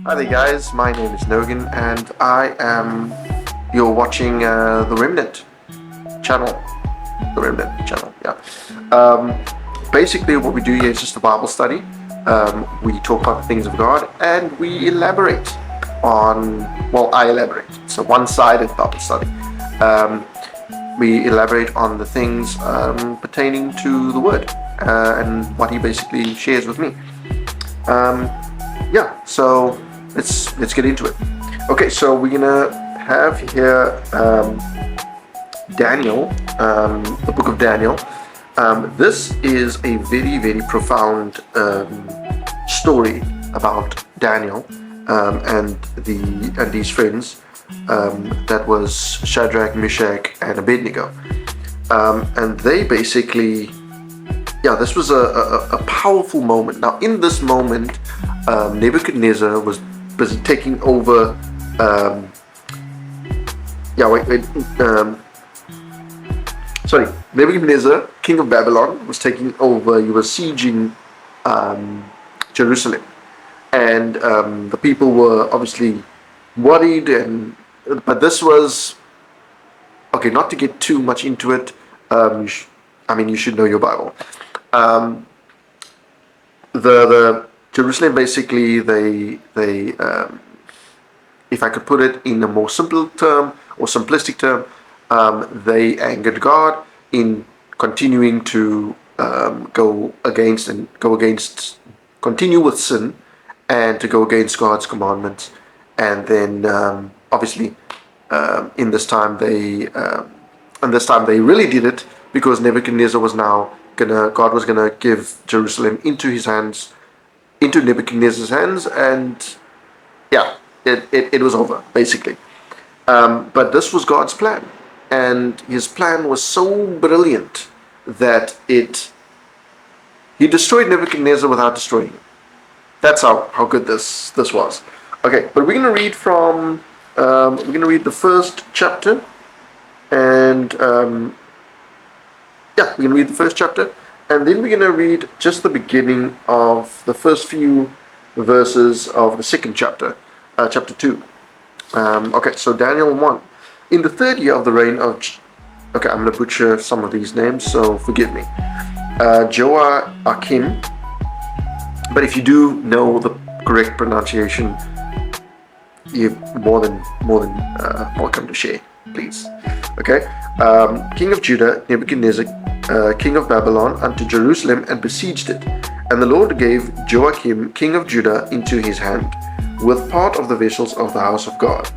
Hi there, guys. My name is Nogan, and you're watching the Remnant channel. The Remnant channel, yeah. Um, Basically, what we do here is just a Bible study. We talk about the things of God, and we elaborate on. Well, I elaborate. It's a one-sided Bible study. Um, we elaborate on the things pertaining to the Word and what He basically shares with me. Um, yeah, so let's get into it. Okay, so we're gonna have here Daniel, the book of Daniel. This is a very profound story about Daniel and these friends. That was Shadrach, Meshach, and Abednego, and they basically, yeah, this was a powerful moment. Now, in this moment, Nebuchadnezzar was busy taking over. Um, yeah, wait. Sorry, Nebuchadnezzar, king of Babylon, was taking over. He was sieging Jerusalem, and the people were obviously worried. But this was okay. Not to get too much into it. You should know your Bible. Um, the Jerusalem basically if I could put it in a more simple term or simplistic term, they angered God in continuing to continue with sin and to go against God's commandments. And then obviously in this time they really did it because Nebuchadnezzar was now God was gonna give Jerusalem into Nebuchadnezzar's hands, and yeah, it was over basically. But this was God's plan, and His plan was so brilliant that He destroyed Nebuchadnezzar without destroying him. That's how good this was. Okay, but we're gonna read the first chapter, and yeah, we're gonna read the first chapter, and then we're gonna read just the beginning of the first few verses of the second chapter, chapter 2. Okay, so Daniel 1. In the third year of the reign of... Okay, I'm going to butcher some of these names, so forgive me. Joachim. But if you do know the correct pronunciation, you're more than welcome to share, please. Okay. King of Judah, Nebuchadnezzar, king of Babylon, unto Jerusalem, and besieged it. And the Lord gave Joachim, king of Judah, into his hand, with part of the vessels of the house of God,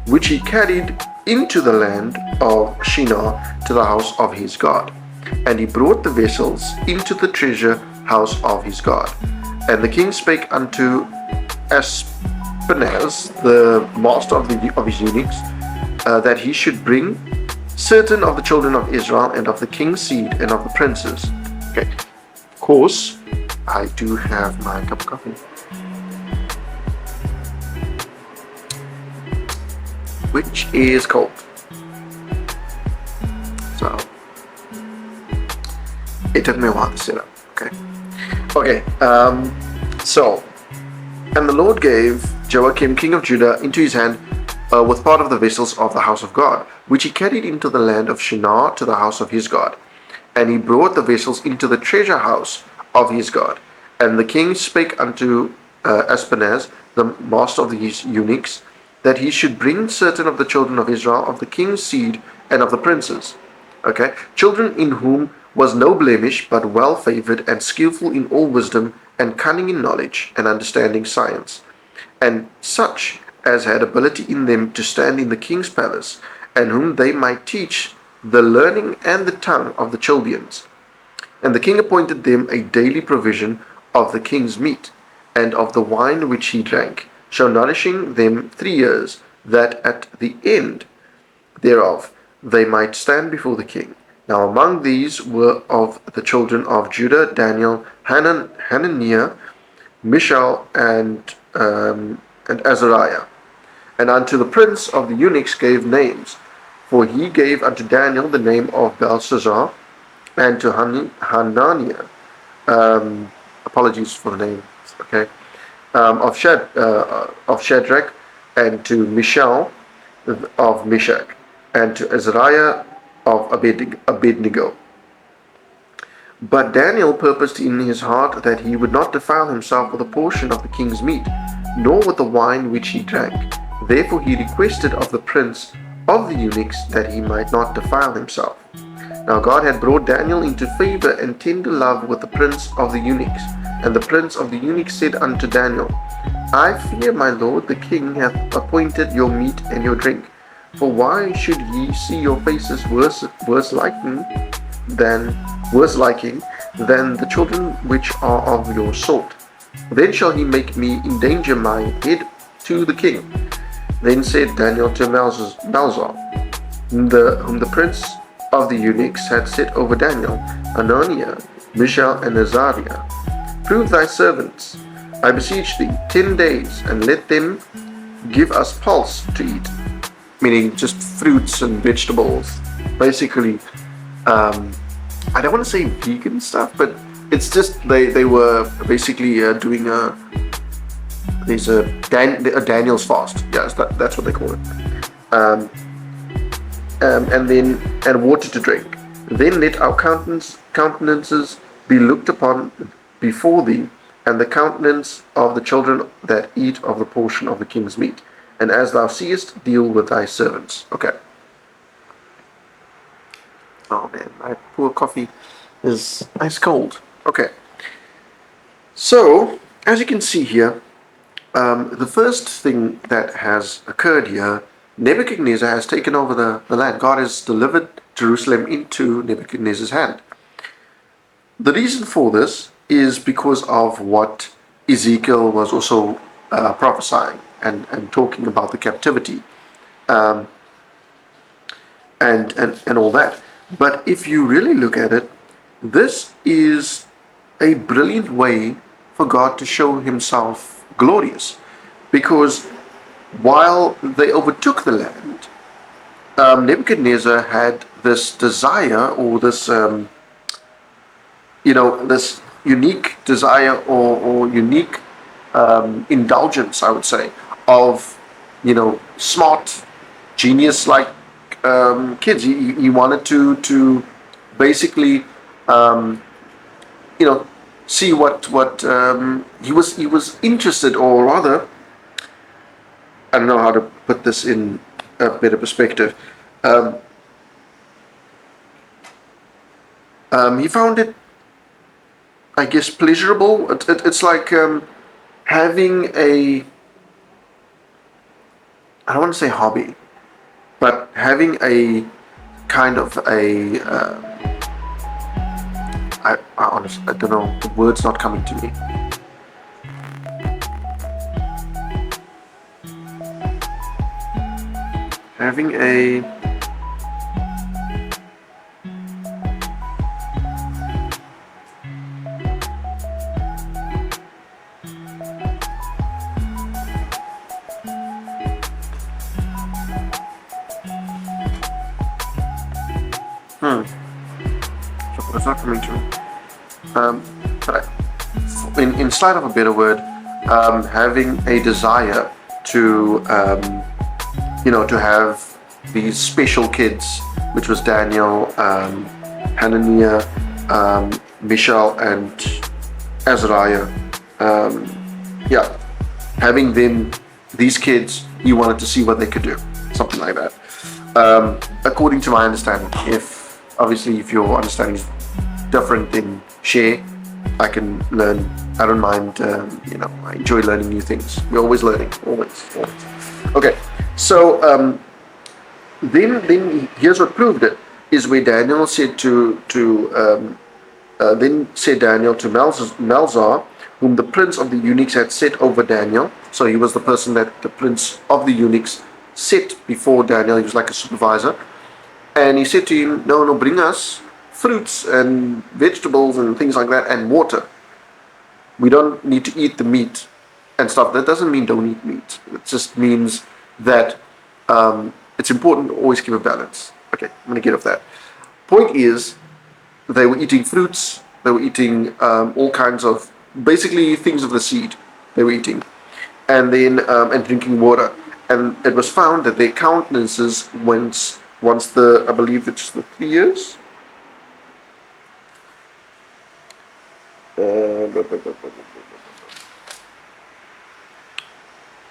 which he carried into the land of Shinar to the house of his God. And he brought the vessels into the treasure house of his God. And the king spake unto Aspenaz, the master of his eunuchs, that he should bring certain of the children of Israel, and of the king's seed, and of the princes. Okay, of course, I do have my cup of coffee, which is cold. So it took me a while to set up. Okay. So, and the Lord gave Joachim, king of Judah, into his hand with part of the vessels of the house of God, which he carried into the land of Shinar to the house of his God. And he brought the vessels into the treasure house of his God. And the king spake unto Aspenaz, the master of his eunuchs, that he should bring certain of the children of Israel, of the king's seed, and of the princes. Okay, children in whom was no blemish, but well favored, and skillful in all wisdom, and cunning in knowledge, and understanding science, and such as had ability in them to stand in the king's palace, and whom they might teach the learning and the tongue of the Chaldeans. And the king appointed them a daily provision of the king's meat, and of the wine which he drank, so nourishing them 3 years, that at the end thereof they might stand before the king. Now among these were of the children of Judah Daniel, Hananiah, Mishael, and Azariah. And unto the prince of the eunuchs gave names, for he gave unto Daniel the name of Belshazzar, and to Hananiah, apologies for the name, okay, of Shadrach, and to Mishael of Meshach, and to Azariah of Abednego. But Daniel purposed in his heart that he would not defile himself with a portion of the king's meat, nor with the wine which he drank. Therefore he requested of the prince of the eunuchs that he might not defile himself. Now God had brought Daniel into favor and tender love with the prince of the eunuchs. And the prince of the eunuchs said unto Daniel, I fear my lord the king hath appointed your meat and your drink. For why should ye see your faces worse liking than the children which are of your sort? Then shall he make me endanger my head to the king. Then said Daniel to Melzar, whom the prince of the eunuchs had set over Daniel, Ananiah, Mishael, and Azariah, prove thy servants, I beseech thee, 10 days, and let them give us pulse to eat, meaning just fruits and vegetables. Basically, I don't want to say vegan stuff, but it's just they were basically doing a Daniel's fast. Yes, that's what they call it. And water to drink. Then let our countenances be looked upon before thee, and the countenance of the children that eat of the portion of the king's meat. And as thou seest, deal with thy servants. Okay. Oh man, my poor coffee is ice cold. Okay. So, as you can see here, the first thing that has occurred here, Nebuchadnezzar has taken over the land. God has delivered Jerusalem into Nebuchadnezzar's hand. The reason for this is because of what Ezekiel was also prophesying and talking about the captivity and all that. But if you really look at it, this is a brilliant way for God to show himself glorious, because while they overtook the land, Nebuchadnezzar had this desire, or this this unique desire, or unique indulgence, I would say, of smart, genius-like kids. He wanted to basically see what he was interested, or rather, I don't know how to put this in a better perspective. He found it, I guess, pleasurable. It's like having a, I don't want to say hobby, but having a kind of a, I honestly, I don't know, the word's not coming to me. Having a, it's not coming to me. But in spite of a better word, having a desire to to have these special kids, which was Daniel, Hananiah, Mishael, and Azariah. Having them, these kids, he wanted to see what they could do, something like that. According to my understanding, if your understanding is different, then share. I can learn. I don't mind. I enjoy learning new things. We're always learning, always. Okay, so then here's what proved it, is where Daniel said then said Daniel to Melzar, whom the prince of the eunuchs had set over Daniel. So he was the person that the prince of the eunuchs set before Daniel. He was like a supervisor. And he said to him, no, bring us fruits and vegetables and things like that, and water. We don't need to eat the meat and stuff. That doesn't mean don't eat meat. It just means that it's important to always keep a balance. Okay, I'm going to get off that. Point is, they were eating fruits. They were eating all kinds of, basically, things of the seed. they were eating, and then and drinking water. And it was found that their countenances, once the, I believe it's the 3 years.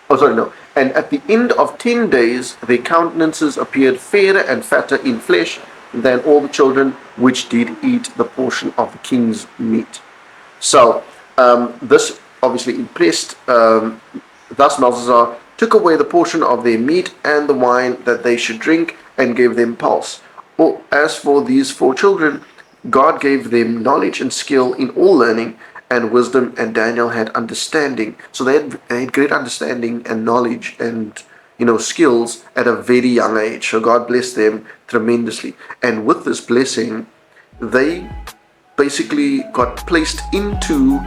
Oh, sorry, no. And at the end of 10 days, their countenances appeared fairer and fatter in flesh than all the children which did eat the portion of the king's meat. So, this obviously impressed. Thus, Belshazzar took away the portion of their meat and the wine that they should drink, and gave them pulse. As for these 4 children, God gave them knowledge and skill in all learning and wisdom, and Daniel had understanding. So they had great understanding and knowledge and skills at a very young age. So God blessed them tremendously. And with this blessing, they basically got placed into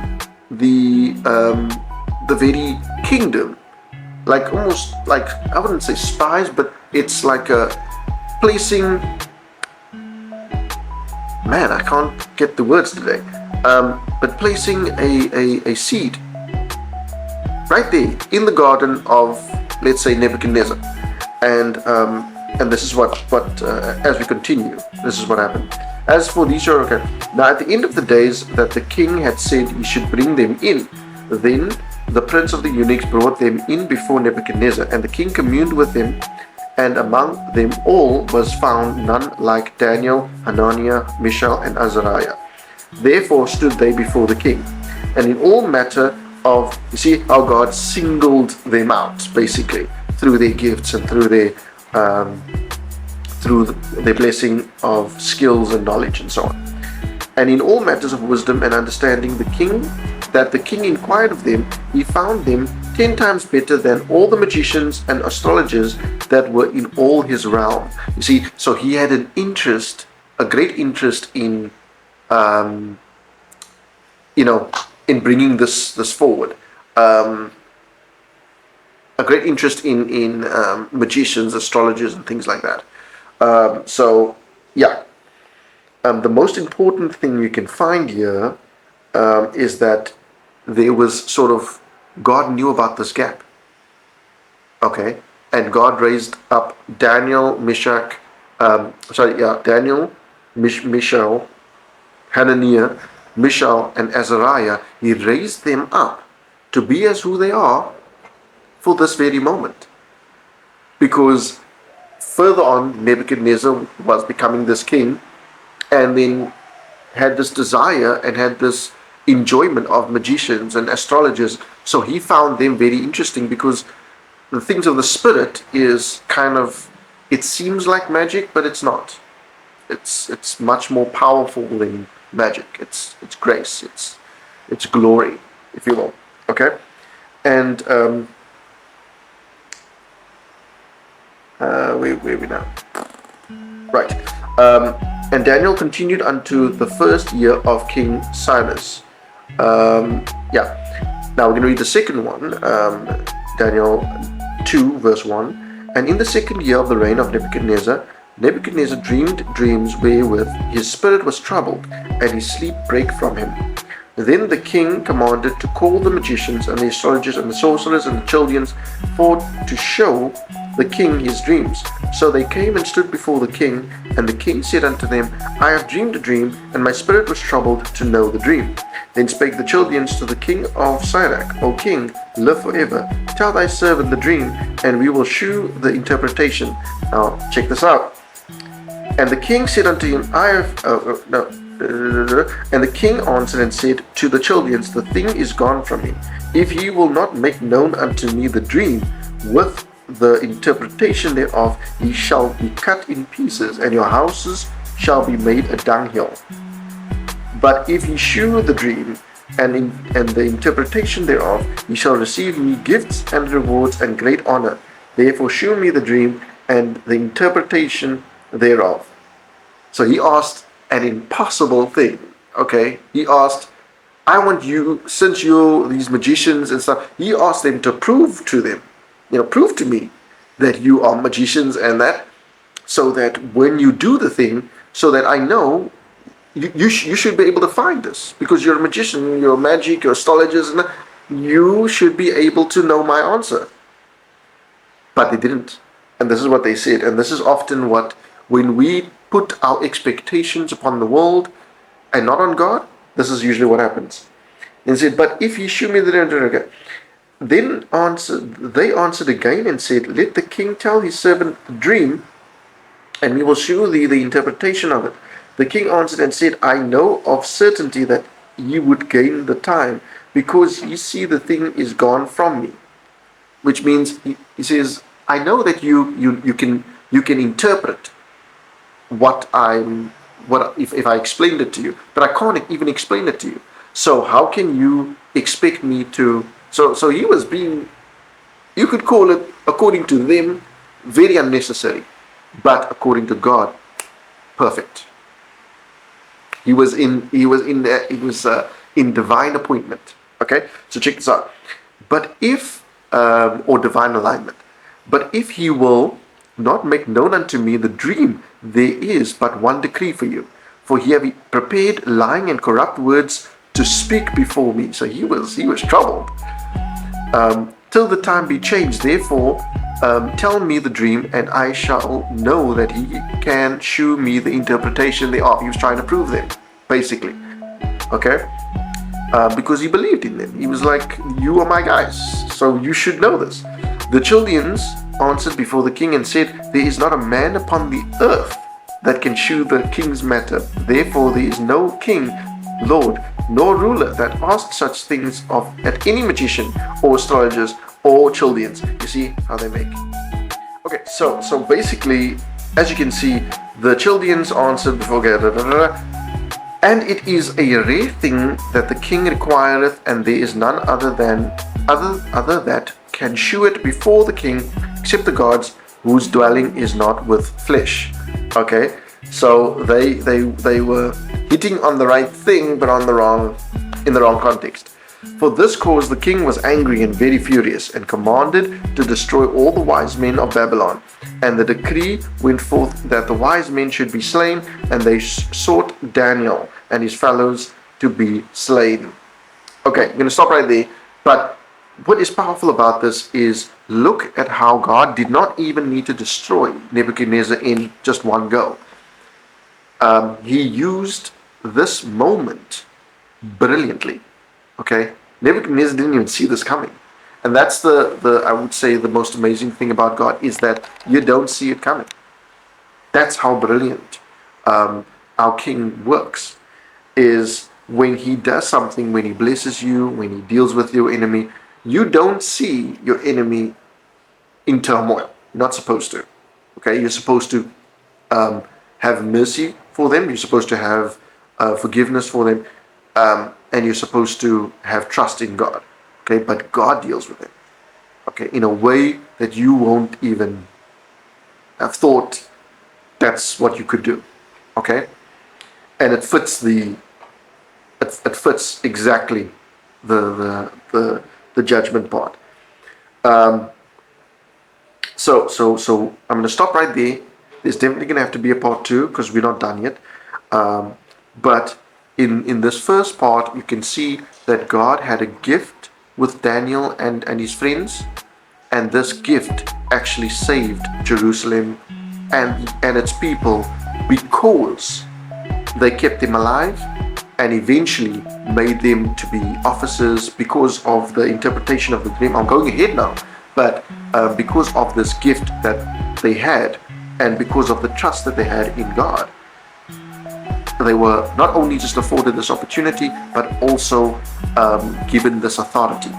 the very kingdom, like almost like, I wouldn't say spies, but it's like a placing. Man, I can't get the words today. But placing a seed right there in the garden of, let's say, Nebuchadnezzar, and this is what as we continue, this is what happened. As for these, okay. Now at the end of the days that the king had said he should bring them in, then the prince of the eunuchs brought them in before Nebuchadnezzar, and the king communed with them. And among them all was found none like Daniel, Hananiah, Mishael, and Azariah. Therefore stood they before the king. And in all matter of, you see how God singled them out, basically, through their gifts and through their blessing of skills and knowledge and so on. And in all matters of wisdom and understanding, the king inquired of them, he found them 10 times better than all the magicians and astrologers that were in all his realm. You see, so he had a great interest in, in bringing this forward. A great interest in magicians, astrologers, and things like that. The most important thing you can find here is that there was sort of, God knew about this gap. Okay, and God raised up Daniel, Mishael, Hananiah, Mishael, and Azariah. He raised them up to be as who they are for this very moment. Because further on, Nebuchadnezzar was becoming this king, and then had this desire and had this enjoyment of magicians and astrologers. So he found them very interesting, because the things of the spirit is kind of, it seems like magic, but it's not. It's much more powerful than magic. It's grace. It's glory, if you will. Okay, and where we now? Right. And Daniel continued unto the first year of King Cyrus. Now we're going to read the second one, Daniel 2 verse 1. And in the second year of the reign of Nebuchadnezzar, Nebuchadnezzar dreamed dreams wherewith his spirit was troubled, and his sleep brake from him. Then the king commanded to call the magicians and the astrologers and the sorcerers and the Chaldeans for to show the king his dreams. So they came and stood before the king, and the king said unto them, I have dreamed a dream, and my spirit was troubled to know the dream. Then spake the Chaldeans to the king of Syriac, O king, live forever. Tell thy servant the dream, and we will shew the interpretation. Now check this out. And the king said unto him, and the king answered and said to the Chaldeans, the thing is gone from me. If ye will not make known unto me the dream with the interpretation thereof, ye shall be cut in pieces, and your houses shall be made a dunghill. But if ye shew the dream and the interpretation thereof, ye shall receive me gifts and rewards and great honor. Therefore shew me the dream and the interpretation thereof. So he asked an impossible thing. Okay, he asked, I want you, since you're these magicians and stuff, he asked them to prove to them, prove to me that you are magicians, and that, so that when you do the thing, so that I know you should be able to find this, because you're a magician, you're magic, you're astrologers, and you should be able to know my answer. But they didn't. And this is what they said. And this is often what, when we put our expectations upon the world and not on God, this is usually what happens. And said, but if you shew me the they answered again and said, let the king tell his servant the dream, and we will shew thee the interpretation of it. The king answered and said, I know of certainty that ye would gain the time, because ye see the thing is gone from me. Which means he says, I know that you can interpret what if I explained it to you, but I can't even explain it to you. So how can you expect me to? So he was being, you could call it, according to them, very unnecessary, but according to God, perfect. He was in divine appointment. Okay, so check this out. But if or divine alignment. But if he will not make known unto me the dream, there is but one decree for you. For he have prepared lying and corrupt words to speak before me. So he was troubled. Till the time be changed. Therefore, tell me the dream, and I shall know that he can shew me the interpretation thereof. He was trying to prove them, basically. Okay? Because he believed in them. He was like, you are my guys, so you should know this. The Chaldeans answered before the king and said, there is not a man upon the earth that can shew the king's matter. Therefore there is no king, lord, nor ruler that asks such things at any magician or astrologers or Chaldeans. You see how they make. Okay, so basically, as you can see, the Chaldeans answered before and it is a rare thing that the king requireth, and there is none other that can shew it before the king, except the gods whose dwelling is not with flesh. Okay, so they were hitting on the right thing, but in the wrong context. For this cause the king was angry and very furious, and commanded to destroy all the wise men of Babylon. And the decree went forth that the wise men should be slain, and they sought Daniel and his fellows to be slain. Okay, I'm going to stop right there. But what is powerful about this is, look at how God did not even need to destroy Nebuchadnezzar in just one go. He used this moment brilliantly. Okay, Nebuchadnezzar didn't even see this coming, and that's the I would say the most amazing thing about God is that you don't see it coming. That's how brilliant our King works. Is when he does something, when he blesses you, when he deals with your enemy, you don't see your enemy in turmoil. You're not supposed to. Okay, you're supposed to have mercy for them. You're supposed to have forgiveness for them. And you're supposed to have trust in God. Okay, but God deals with it. Okay, in a way that you won't even have thought that's what you could do. Okay, and it fits it fits exactly the judgment part. So I'm going to stop right there. There's definitely going to have to be a part 2 because we're not done yet. But in this first part, you can see that God had a gift with Daniel and his friends, and this gift actually saved Jerusalem and its people because they kept them alive and eventually made them to be officers because of the interpretation of the dream. I'm going ahead now, but because of this gift that they had and because of the trust that they had in God, they were not only just afforded this opportunity, but also given this authority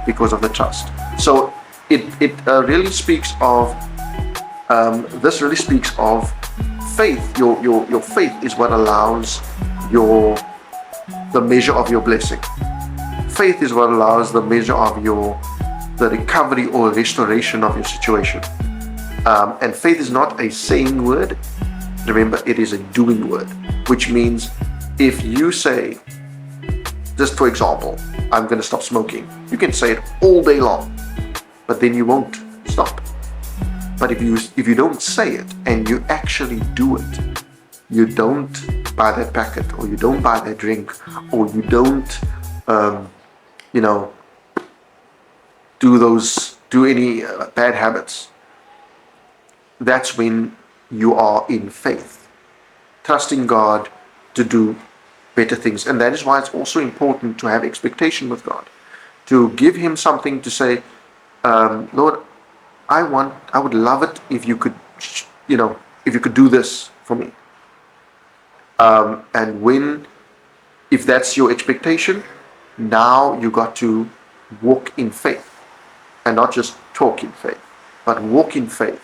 because of the trust. So it really speaks of this really speaks of faith. Your faith is what allows the measure of your blessing. Faith is what allows the measure of the recovery or restoration of your situation. And faith is not a saying word. Remember, it is a doing word, which means if you say, just for example, I'm going to stop smoking, you can say it all day long, but then you won't stop. But if you don't say it and you actually do it, you don't buy that packet, or you don't buy that drink, or you don't do any bad habits, that's when you are in faith, trusting God to do better things. And that is why it's also important to have expectation with God, to give Him something to say, Lord, I would love it if you could, if you could do this for me. And if that's your expectation, now you got to walk in faith, and not just talk in faith, but walk in faith,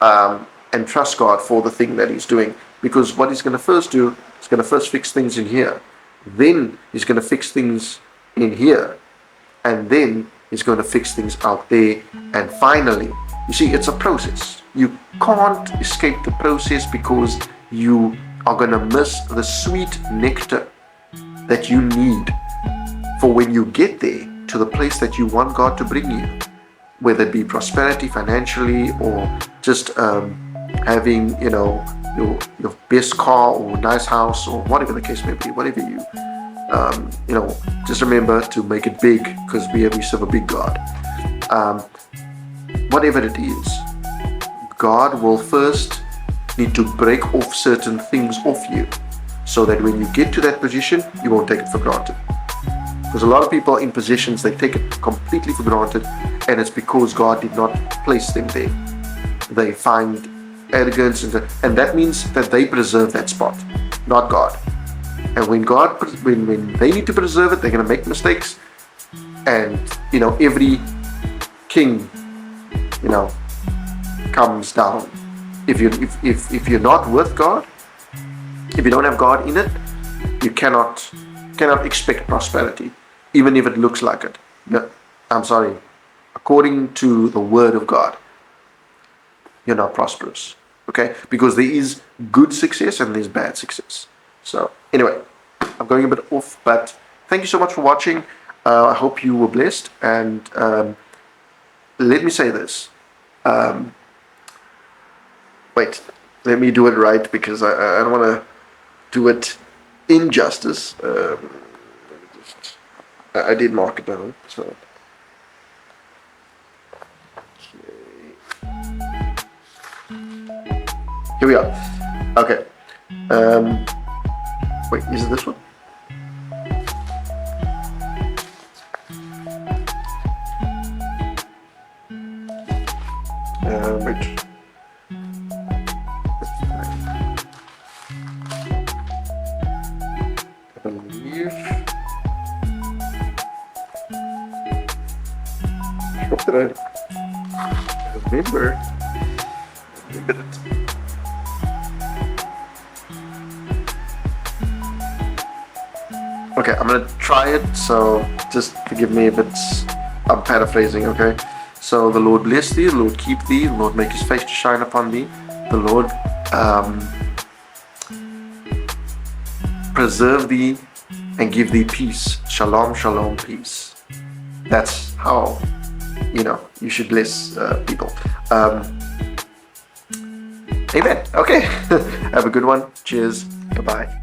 and trust God for the thing that He's doing. Because what He's going to first do, He's going to first fix things in here, then He's going to fix things in here, and then He's going to fix things out there, and finally, you see, it's a process. You can't escape the process, because you are going to miss the sweet nectar that you need for when you get there to the place that you want God to bring you, whether it be prosperity financially, or just having your best car or nice house, or whatever the case may be. Whatever just remember to make it big, because we serve a big God. Whatever it is, God will first need to break off certain things off you, so that when you get to that position, you won't take it for granted. Because a lot of people in positions, they take it completely for granted, and it's because God did not place them there. They find arrogance, and that means that they preserve that spot, not God. And when they need to preserve it, they're going to make mistakes. And every king comes down. If you're not with God, if you don't have God in it, you cannot expect prosperity, even if it looks like it. No, I'm sorry. According to the Word of God, you're not prosperous. Okay? Because there is good success and there's bad success. So anyway, I'm going a bit off, but thank you so much for watching. I hope you were blessed. And let me say this. Wait, let me do it right, because I don't want to do it injustice. I did mark it down. So here we are. Okay. Wait, is it this one? Wait. I believe. What did I remember? Remember it. Okay, I'm gonna try it, so just forgive me if I'm paraphrasing, okay? So the Lord bless thee, the Lord keep thee, the Lord make His face to shine upon thee, the Lord preserve thee and give thee peace. Shalom, shalom, peace. That's how, you should bless people. Amen. Okay, have a good one. Cheers. Bye-bye.